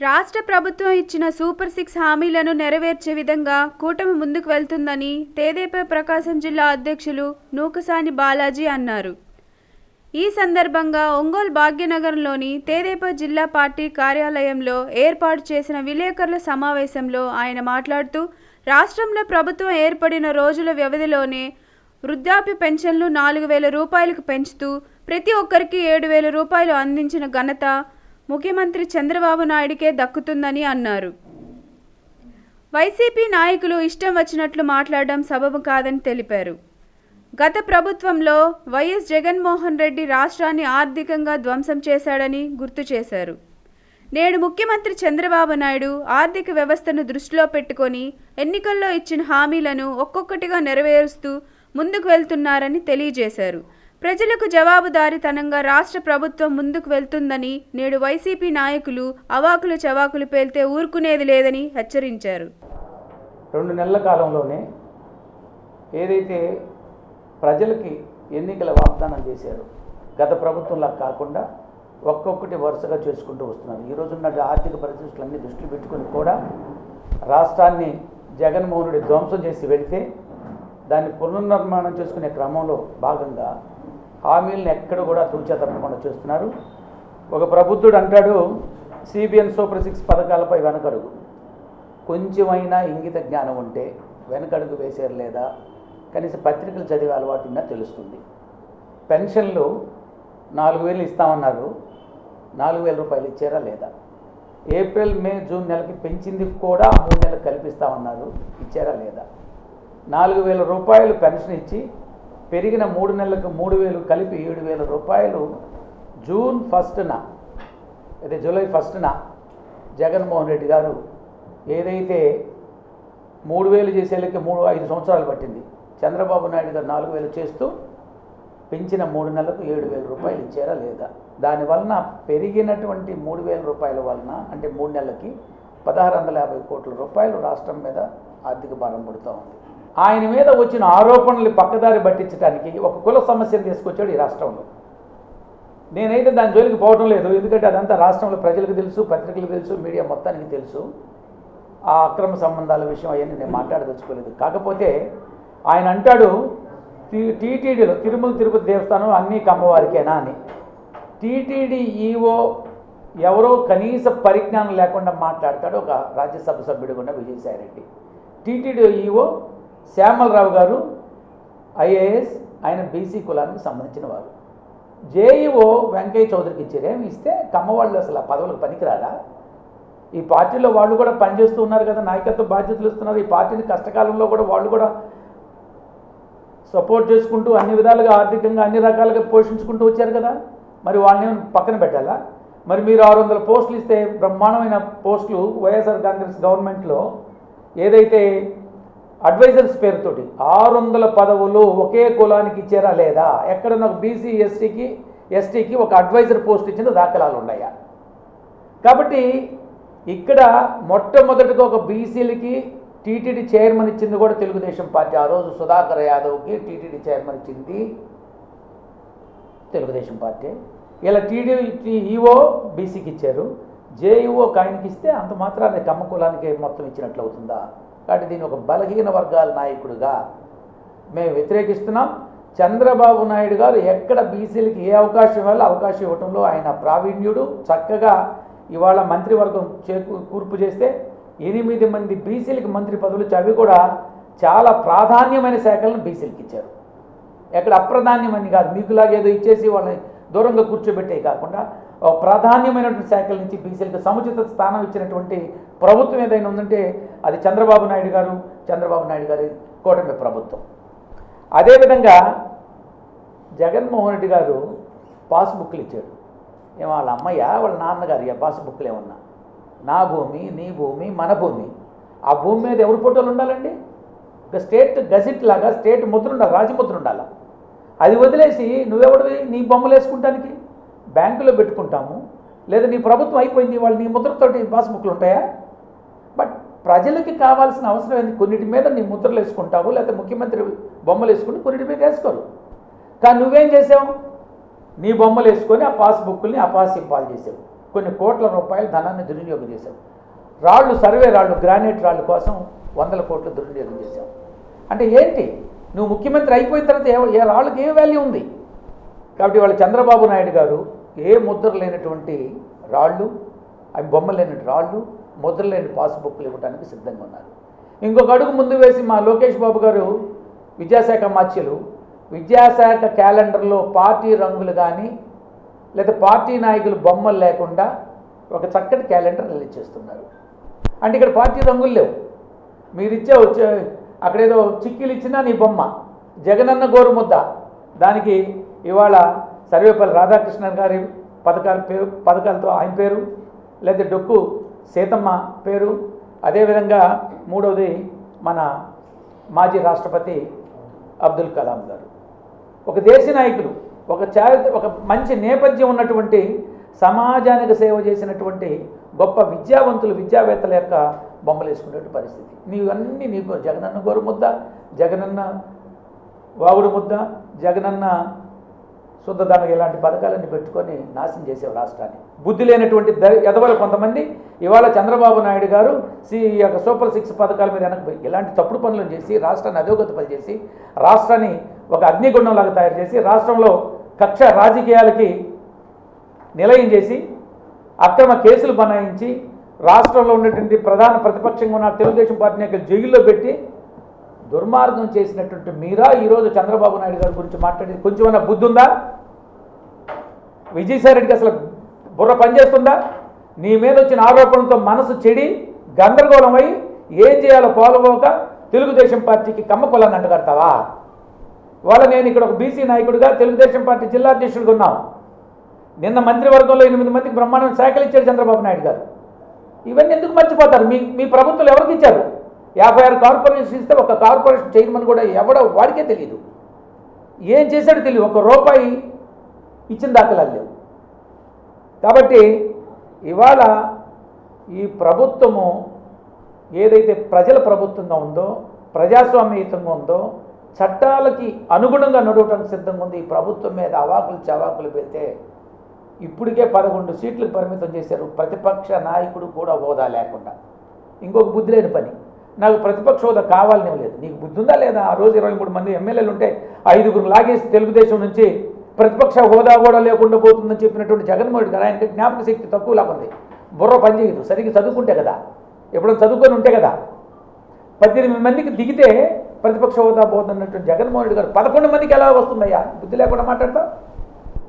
రాష్ట్ర ప్రభుత్వం ఇచ్చిన సూపర్ 6 హామీలను నెరవేర్చే విధంగా కూటమి ముందుకు వెళ్తుందని తెదేపా ప్రకాశం జిల్లా అధ్యక్షులు నూకసాని బాలాజీ అన్నారు. ఈ సందర్భంగా ఒంగోలు భాగ్యనగరంలోని తెదేపా జిల్లా పార్టీ కార్యాలయంలో ఏర్పాటు చేసిన విలేకరుల సమావేశంలో ఆయన మాట్లాడుతూ, రాష్ట్రంలో ప్రభుత్వం ఏర్పడిన రోజుల వ్యవధిలోనే వృద్ధాప్య పెన్షన్లు 4,000 రూపాయలకు పెంచుతూ ప్రతి ఒక్కరికి 7,000 రూపాయలు అందించిన ఘనత ముఖ్యమంత్రి చంద్రబాబు నాయుడికే దక్కుతుందని అన్నారు. వైసీపీ నాయకులు ఇష్టం వచ్చినట్లు మాట్లాడడం సబబు కాదని తెలిపారు. గత ప్రభుత్వంలో వైఎస్ జగన్మోహన్ రెడ్డి రాష్ట్రాన్ని ఆర్థికంగా ధ్వంసం చేశాడని గుర్తు చేశారు. నేడు ముఖ్యమంత్రి చంద్రబాబు నాయుడు ఆర్థిక వ్యవస్థను దృష్టిలో పెట్టుకొని ఎన్నికల్లో ఇచ్చిన హామీలను ఒక్కొక్కటిగా నెరవేరుస్తూ ముందుకు వెళ్తున్నారని తెలియజేశారు. ప్రజలకు జవాబుదారీతనంగా రాష్ట్ర ప్రభుత్వం ముందుకు వెళ్తుందని, నేడు వైసీపీ నాయకులు అవాకులు చవాకులు పేల్తే ఊరుకునేది లేదని హెచ్చరించారు. 2 నెలల కాలంలోనే ఏదైతే ప్రజలకి ఎన్నికల వాగ్దానం చేశారో గత ప్రభుత్వంలా కాకుండా ఒక్కొక్కటి వరుసగా చేసుకుంటూ వస్తున్నారు. ఈరోజున్న ఆర్థిక పరిస్థితులన్నీ దృష్టిలో పెట్టుకొని కూడా రాష్ట్రాన్ని జగన్మోహన్ రెడ్డి ధ్వంసం చేసి వెళితే దాన్ని పునర్నిర్మాణం చేసుకునే క్రమంలో భాగంగా హామీలను ఎక్కడ కూడా తూచా తప్పకుండా చేస్తున్నారు. ఒక ప్రబుద్ధుడు అంటాడు, సిబిఎన్ సూపర్ 6 పథకాలపై వెనకడుగు. కొంచెమైనా ఇంగిత జ్ఞానం ఉంటే వెనకడుగు వేసారు లేదా కనీసం పత్రికలు చదివే అలవాటు ఉన్నా తెలుస్తుంది. పెన్షన్లు 4,000 ఇస్తామన్నారు, 4,000 రూపాయలు ఇచ్చారా లేదా? ఏప్రిల్, మే, జూన్ నెలకి పెంచింది కూడా 3 నెలలు కల్పిస్తామన్నారు, ఇచ్చారా లేదా? 4,000 రూపాయలు పెన్షన్ ఇచ్చి పెరిగిన 3 నెలలకు 3,000 కలిపి 7,000 రూపాయలు జూన్ 1న అయితే జూలై 1న జగన్మోహన్ రెడ్డి గారు ఏదైతే 3,000 చేసేళ్ళకి 5 సంవత్సరాలు పట్టింది. చంద్రబాబు నాయుడు గారు 4,000 చేస్తూ పెంచిన 3 నెలలకు 7,000 రూపాయలు ఇచ్చారా లేదా? దానివలన పెరిగినటువంటి 3,000 రూపాయల వలన అంటే 3 నెలలకి 1,650 కోట్ల రూపాయలు రాష్ట్రం మీద ఆర్థిక భారం పడుతూ ఉంది. ఆయన మీద వచ్చిన ఆరోపణలు పక్కదారి పట్టించడానికి ఒక కుల సమస్యను తీసుకొచ్చాడు ఈ రాష్ట్రంలో. నేనైతే దాని జోలికి పోవడం లేదు, ఎందుకంటే అదంతా రాష్ట్రంలో ప్రజలకు తెలుసు, పత్రికలకు తెలుసు, మీడియా మొత్తానికి తెలుసు. ఆ అక్రమ సంబంధాల విషయం అవన్నీ నేను మాట్లాడదలుచుకోలేదు. కాకపోతే ఆయన అంటాడు టీటీడీలో తిరుమల తిరుపతి దేవస్థానం అన్నీ కమ్మవారికేనా అని. టీటీడీ ఈవో ఎవరో కనీస పరిజ్ఞానం లేకుండా మాట్లాడతాడు ఒక రాజ్యసభ సభ్యుడు ఉన్న విజయసాయిరెడ్డి. టీటీడీ ఈవో శ్యామలరావు గారు ఐఏఎస్, ఆయన బీసీ కులానికి సంబంధించిన వారు. జేఈఓ వెంకయ్య చౌదరికి ఇచ్చారేమి ఇస్తే కమ్మవాళ్ళు అసలు ఆ పదవులకు పనికిరారా? ఈ పార్టీలో వాళ్ళు కూడా పనిచేస్తూ ఉన్నారు కదా, నాయకత్వ బాధ్యతలు ఇస్తున్నారు. ఈ పార్టీని కష్టకాలంలో కూడా వాళ్ళు కూడా సపోర్ట్ చేసుకుంటూ అన్ని విధాలుగా ఆర్థికంగా అన్ని రకాలుగా పోషించుకుంటూ వచ్చారు కదా, మరి వాళ్ళని పక్కన పెట్టాలా? మరి మీరు 600 పోస్టులు ఇస్తే బ్రహ్మాండమైన పోస్టులు వైఎస్ఆర్ కాంగ్రెస్ గవర్నమెంట్లో ఏదైతే అడ్వైజర్స్ పేరుతోటి 600 పదవులు ఒకే కులానికి ఇచ్చారా లేదా? ఎక్కడన్నా బీసీ ఎస్టీకి ఒక అడ్వైజర్ పోస్ట్ ఇచ్చిన దాఖలాలు ఉన్నాయా? కాబట్టి ఇక్కడ మొట్టమొదటిగా ఒక బీసీలకి టీటీడీ చైర్మన్ ఇచ్చింది కూడా తెలుగుదేశం పార్టీ. ఆ రోజు సుధాకర్ యాదవ్కి టీటీడీ చైర్మన్ ఇచ్చింది తెలుగుదేశం పార్టీ. ఇలా టీటీడీ ఈఓ బీసీకి ఇచ్చారు, జేఈఓ ఆయనకి ఇస్తే అంత మాత్రాన్ని కమ్మ కులానికి మొత్తం ఇచ్చినట్లు అవుతుందా? కాబట్టి దీన్ని ఒక బలహీన వర్గాల నాయకుడిగా మేము వ్యతిరేకిస్తున్నాం. చంద్రబాబు నాయుడు గారు ఎక్కడ బీసీలకి ఏ అవకాశం ఇవ్వాలో అవకాశం ఇవ్వడంలో ఆయన ప్రావీణ్యుడు. చక్కగా ఇవాళ మంత్రివర్గం కూర్పు చేస్తే 8 మంది బీసీలకి మంత్రి పదవులు, అవి కూడా చాలా ప్రాధాన్యమైన శాఖలను బీసీలకి ఇచ్చారు. ఎక్కడ అప్రాధాన్యమని కాదు, మీకులాగేదో ఇచ్చేసి వాళ్ళని దూరంగా కూర్చోబెట్టే కాకుండా ప్రాధాన్యమైనటువంటి శాఖల నుంచి బీసీలకు సముచిత స్థానం ఇచ్చినటువంటి ప్రభుత్వం ఏదైనా ఉందంటే అది చంద్రబాబు నాయుడు గారి కూటమి ప్రభుత్వం. అదేవిధంగా జగన్మోహన్ రెడ్డి గారు పాస్బుక్లు ఇచ్చాడు. ఏమో వాళ్ళ అమ్మయ్య వాళ్ళ నాన్నగారు పాస్బుక్లు ఏమన్నా, నా భూమి, నీ భూమి, మన భూమి. ఆ భూమి మీద ఎవరి ఫోటోలు ఉండాలండి? ఒక స్టేట్ గజెట్ లాగా స్టేట్ ముద్ర ఉండాలి, రాజముద్ర ఉండాలి. అది వదిలేసి నువ్వెవడివి నీ బొమ్మలు వేసుకుంటానికి? బ్యాంకులో పెట్టుకుంటాము, లేదా నీ ప్రభుత్వం అయిపోయింది వాళ్ళు నీ ముద్రతోటి పాస్బుక్లు ఉంటాయా? బట్ ప్రజలకి కావాల్సిన అవసరం ఏంది? కొన్నిటి మీద నీ ముద్రలు వేసుకుంటావు, లేకపోతే ముఖ్యమంత్రి బొమ్మలు వేసుకుని కొన్నిటి మీద వేసుకోరు. కానీ నువ్వేం చేసావు? నీ బొమ్మలు వేసుకొని ఆ పాస్బుక్ని అపాసింపాలు చేసావు. కొన్ని కోట్ల రూపాయల ధనాన్ని దుర్వినియోగం చేశాం. రాళ్ళు, సర్వే రాళ్ళు, గ్రానైట్ రాళ్ళు కోసం 100 కోట్లు దుర్వినియోగం చేశాం. అంటే ఏంటి, నువ్వు ముఖ్యమంత్రి అయిపోయిన తర్వాత ఏ రాళ్ళకి ఏ వాల్యూ ఉంది? కాబట్టి వాళ్ళ చంద్రబాబు నాయుడు గారు ఏ ముద్ర లేనటువంటి రాళ్ళు, అవి బొమ్మలు లేని రాళ్ళు, ముద్ర లేని పాస్బుక్లు ఇవ్వడానికి సిద్ధంగా ఉన్నారు. ఇంకొక అడుగు ముందు వేసి మా లోకేష్ బాబు గారు విద్యాశాఖ మాత్యులు విద్యాశాఖ క్యాలెండర్లో పార్టీ రంగులు కానీ లేదా పార్టీ నాయకులు బొమ్మలు లేకుండా ఒక చక్కటి క్యాలెండర్ రిలీజ్ చేస్తున్నారు. అంటే ఇక్కడ పార్టీ రంగులు లేవు. మీరిచ్చే అక్కడేదో చిక్కీలు ఇచ్చినా నీ బొమ్మ, జగనన్న గోరుముద్ద, దానికి ఇవాళ సర్వేపల్లి రాధాకృష్ణన్ గారి పథకాలతో ఆయన పేరు, లేదా డొక్కు సీతమ్మ పేరు, అదేవిధంగా మూడవది మన మాజీ రాష్ట్రపతి అబ్దుల్ కలాం గారు. ఒక దేశ నాయకులు, ఒక మంచి నేపథ్యం ఉన్నటువంటి, సమాజానికి సేవ చేసినటువంటి గొప్ప విద్యావంతులు, విద్యావేత్తల యొక్క బొమ్మలు వేసుకునే పరిస్థితి. నీవన్నీ నీకు జగనన్న గోరు ముద్ద, జగనన్న వాగుడు ముద్ద, జగనన్న శుద్ధదానగ ఇలాంటి పథకాలన్నీ పెట్టుకొని నాశనం చేసేవి రాష్ట్రాన్ని. బుద్ధి లేనటువంటి ఎదవలు కొంతమంది ఇవాళ చంద్రబాబు నాయుడు గారు యొక్క సూపర్ 6 పథకాల మీద వెనకపోయి ఇలాంటి తప్పుడు పనులను చేసి రాష్ట్రాన్ని అధోగతి పని చేసి రాష్ట్రాన్ని ఒక అగ్నిగుండంలాగా తయారు చేసి రాష్ట్రంలో కక్ష రాజకీయాలకి నిలయం చేసి అక్రమ కేసులు బనాయించి రాష్ట్రంలో ఉన్నటువంటి ప్రధాన ప్రతిపక్షంగా ఉన్న తెలుగుదేశం పార్టీ నాయకులు జైల్లో పెట్టి దుర్మార్గం చేసినటువంటి మీరా ఈరోజు చంద్రబాబు నాయుడు గారి గురించి మాట్లాడేది కొంచెమైనా బుద్ధి ఉందా? విజయసాయిరెడ్డికి అసలు బుర్ర పనిచేస్తుందా? నీ మీద వచ్చిన ఆరోపణలతో మనసు చెడి గందరగోళమై ఏం చేయాలో పోలబోక తెలుగుదేశం పార్టీకి కమ్మకొల్లని అంటగడతావా? వాళ్ళ నేను ఇక్కడ ఒక బీసీ నాయకుడిగా తెలుగుదేశం పార్టీ జిల్లా అధ్యక్షుడిగా ఉన్నాం. నిన్న మంత్రివర్గంలో 8 మందికి బ్రహ్మాండమైన శాఖలు ఇచ్చాడు చంద్రబాబు నాయుడు గారు. ఇవన్నీ ఎందుకు మర్చిపోతారు? మీ ప్రభుత్వాలు ఎవరికి ఇచ్చారు? 56 కార్పొరేషన్ ఇస్తే ఒక కార్పొరేషన్ చైర్మన్ కూడా ఎవడో వాడికే తెలియదు. ఏం చేశాడో తెలియదు. ₹1 ఇచ్చిన దాఖలాలు లేవు. కాబట్టి ఇవాళ ఈ ప్రభుత్వము ఏదైతే ప్రజల ప్రభుత్వంగా ఉందో, ప్రజాస్వామ్యయుతంగా ఉందో, చట్టాలకి అనుగుణంగా నడవటానికి సిద్ధంగా ఉంది. ఈ ప్రభుత్వం మీద అవాకులు చవాకులు పెడితే ఇప్పటికే 11 సీట్లకు పరిమితం చేశారు. ప్రతిపక్ష నాయకుడు కూడా హోదా లేకుండా. ఇంకొక బుద్ధి లేని పని, నాకు ప్రతిపక్ష హోదా కావాలని లేదు. నీకు బుద్ధి ఉందా లేదా? ఆ రోజు 23 మంది ఎమ్మెల్యేలు ఉంటే 5గురు లాగేసి తెలుగుదేశం నుంచి ప్రతిపక్ష హోదా కూడా లేకుండా పోతుందని చెప్పినటువంటి జగన్మోహన్ రెడ్డి గారు, ఆయనకి జ్ఞాపక శక్తి తక్కువలా ఉంది, బుర్ర పనిచేయదు. సరిగ్గా చదువుకుంటే కదా, ఎప్పుడైనా చదువుకొని ఉంటే కదా. 18 మందికి దిగితే ప్రతిపక్ష హోదా పోతున్నటువంటి జగన్మోహన్ రెడ్డి గారు 11 మందికి ఎలా వస్తుందయ్యా? బుద్ధి లేకుండా మాట్లాడతావు?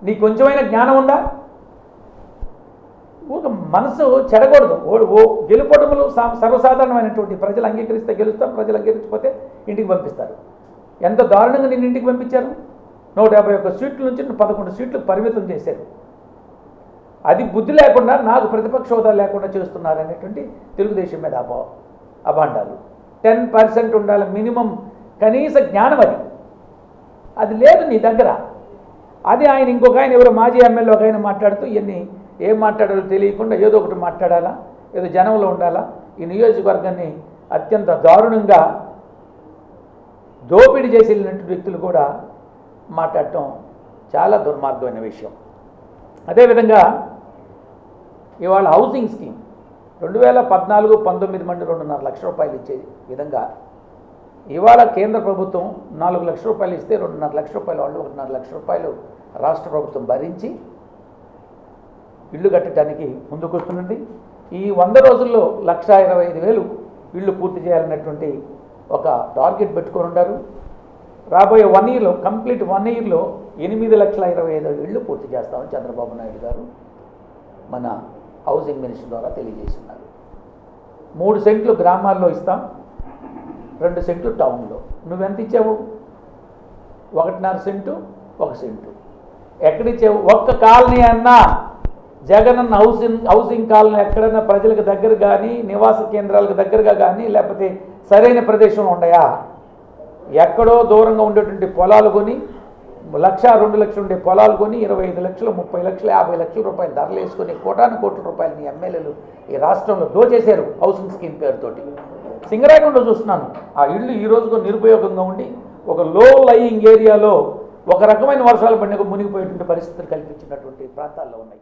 నీకు కొంచెమైనా జ్ఞానం ఉందా? ఒక మనసు చెడకూడదు. గెలుపొడములు సర్వసాధారణమైనటువంటి, ప్రజలు అంగీకరిస్తే గెలుస్తాం, ప్రజలు అంగీకరించకపోతే ఇంటికి పంపిస్తారు. ఎంత దారుణంగా నిన్ను ఇంటికి పంపించారు? 151 సీట్ల నుంచి 11 సీట్లకు పరిమితం చేశారు. అది బుద్ధి లేకుండా నాకు ప్రతిపక్ష హోదా లేకుండా చేస్తున్నారు అనేటువంటి తెలుగుదేశం మీద అభాండాలు. 10% ఉండాలి మినిమం, కనీస జ్ఞానం అది లేదు నీ దగ్గర. అది ఆయన ఇంకొక ఆయన ఎవరో మాజీ ఎమ్మెల్యే ఒక ఆయన మాట్లాడుతూ ఇవన్నీ ఏం మాట్లాడాలో తెలియకుండా ఏదో ఒకటి మాట్లాడాలా, ఏదో జనంలో ఉండాలా. ఈ నియోజకవర్గాన్ని అత్యంత దారుణంగా దోపిడీ చేసి వెళ్ళినటువంటి వ్యక్తులు కూడా మాట్లాడటం చాలా దుర్మార్గమైన విషయం. అదేవిధంగా ఇవాళ హౌసింగ్ స్కీమ్ 2014-19 మంది 2.5 లక్షల రూపాయలు ఇచ్చే విధంగా ఇవాళ కేంద్ర ప్రభుత్వం 4 లక్షల రూపాయలు ఇస్తే 2.5 లక్షల రూపాయలు వాళ్ళు 1.5 లక్షల రూపాయలు రాష్ట్ర ప్రభుత్వం భరించి ఇళ్ళు కట్టడానికి ముందుకొస్తున్నది. ఈ 100 రోజుల్లో 1,25,000 ఇళ్ళు పూర్తి చేయాలన్నటువంటి ఒక టార్గెట్ పెట్టుకొని ఉన్నారు. రాబోయే 1 ఇయర్లో, కంప్లీట్ 1 ఇయర్లో 8,25,000 ఇళ్ళు పూర్తి చేస్తామని చంద్రబాబు నాయుడు గారు మన హౌసింగ్ మినిస్టర్ ద్వారా తెలియజేస్తున్నారు. 3 సెంట్లు గ్రామాల్లో ఇస్తాం, 2 సెంట్లు టౌన్లో. నువ్వెంత ఇచ్చావు? 1.5 సెంటు, 1 సెంటు. ఎక్కడిచ్చావు? ఒక్క కాలనీ అన్నా, జగనన్న హౌసింగ్ కాలనీ ఎక్కడన్నా ప్రజలకు దగ్గర కానీ, నివాస కేంద్రాలకు దగ్గరగా కానీ, లేకపోతే సరైన ప్రదేశంలో ఉన్నాయా? ఎక్కడో దూరంగా ఉండేటువంటి పొలాలు కొని 1,00,000-2 లక్షలు ఉండే పొలాలు కొని 25 లక్షలు, 30 లక్షలు, 50 లక్షల రూపాయలు ధరలు వేసుకొని కోట్ల రూపాయలు నీ ఎమ్మెల్యేలు ఈ రాష్ట్రంలో దోచేశారు హౌసింగ్ స్కీమ్ పేరుతోటి. సింగరాయకొండలో చూస్తున్నాను, ఆ ఇళ్ళు ఈ రోజుకు నిరుపయోగంగా ఉండి ఒక లో లయింగ్ ఏరియాలో ఒక రకమైన వర్షాలు పడిన మునిగిపోయేటువంటి పరిస్థితులు కల్పించినటువంటి ప్రాంతాల్లో ఉన్నాయి.